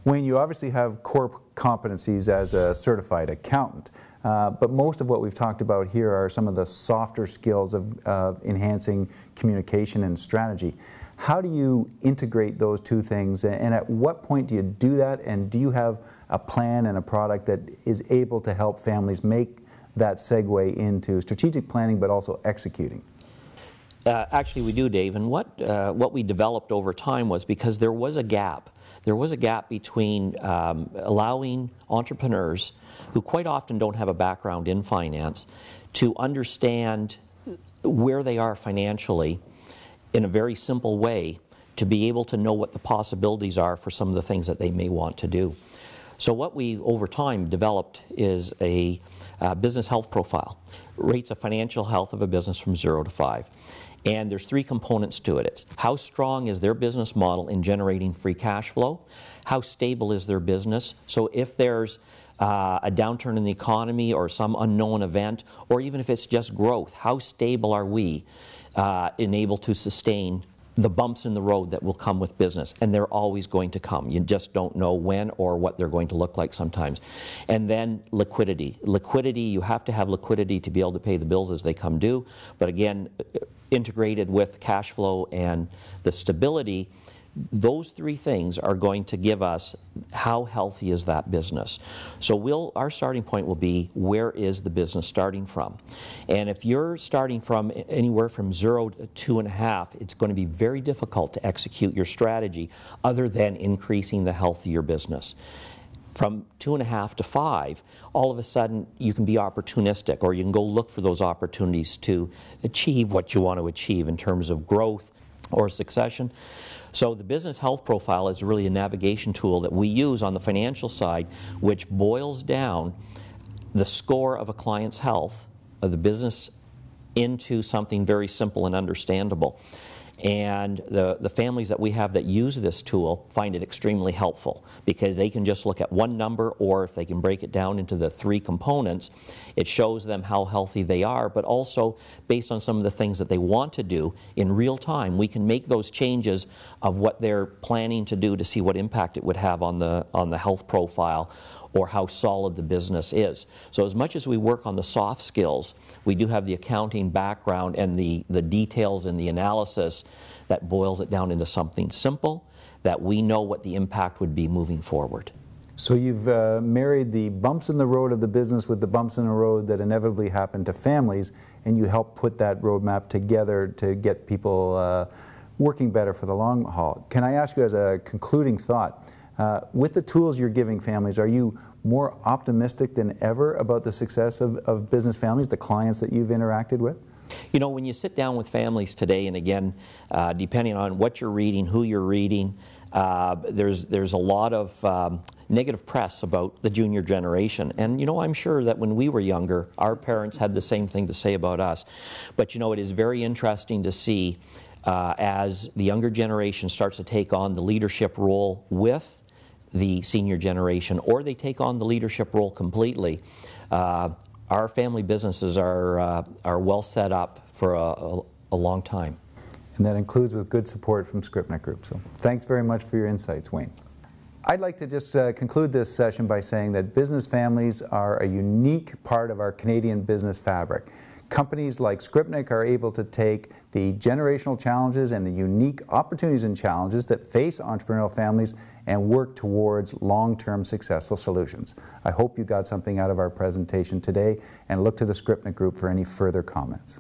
Wayne, you obviously have core competencies as a certified accountant, but most of what we've talked about here are some of the softer skills of enhancing communication and strategy. How do you integrate those two things, and at what point do you do that, and do you have a plan and a product that is able to help families make that segue into strategic planning but also executing? Actually, we do, Dave, and what we developed over time was because there was a gap. There was a gap between allowing entrepreneurs who quite often don't have a background in finance to understand where they are financially in a very simple way, to be able to know what the possibilities are for some of the things that they may want to do. So what we, over time, developed is a business health profile. Rates the financial health of a business from 0 to 5. And there's 3 components to it. It's how strong is their business model in generating free cash flow? How stable is their business? So if there's a downturn in the economy or some unknown event, or even if it's just growth, how stable are we able to sustain the bumps in the road that will come with business? And they're always going to come. You just don't know when or what they're going to look like sometimes. And then liquidity. Liquidity, you have to have liquidity to be able to pay the bills as they come due. But again, integrated with cash flow and the stability, those 3 things are going to give us how healthy is that business. So our starting point will be, where is the business starting from? And if you're starting from anywhere from 0 to 2.5, it's going to be very difficult to execute your strategy other than increasing the health of your business. From 2.5 to 5, all of a sudden you can be opportunistic, or you can go look for those opportunities to achieve what you want to achieve in terms of growth or succession. So the business health profile is really a navigation tool that we use on the financial side, which boils down the score of a client's health of the business into something very simple and understandable. And the families that we have that use this tool find it extremely helpful, because they can just look at one number, or if they can break it down into the 3 components, it shows them how healthy they are, but also based on some of the things that they want to do in real time, we can make those changes of what they're planning to do to see what impact it would have on the health profile, or how solid the business is. So as much as we work on the soft skills, we do have the accounting background and the details and the analysis that boils it down into something simple that we know what the impact would be moving forward. So you've married the bumps in the road of the business with the bumps in the road that inevitably happen to families, and you help put that roadmap together to get people working better for the long haul. Can I ask you, as a concluding thought, with the tools you're giving families, are you more optimistic than ever about the success of business families, the clients that you've interacted with? You know, when you sit down with families today, and again, depending on what you're reading, who you're reading, there's a lot of negative press about the junior generation. And, you know, I'm sure that when we were younger, our parents had the same thing to say about us. But, you know, it is very interesting to see as the younger generation starts to take on the leadership role with the senior generation, or they take on the leadership role completely. Our family businesses are well set up for a long time. And that includes with good support from Skrypnyk Group. So thanks very much for your insights, Wayne. I'd like to just conclude this session by saying that business families are a unique part of our Canadian business fabric. Companies like Skrypnyk are able to take the generational challenges and the unique opportunities and challenges that face entrepreneurial families and work towards long-term successful solutions. I hope you got something out of our presentation today, and look to the Skrypnyk Group for any further comments.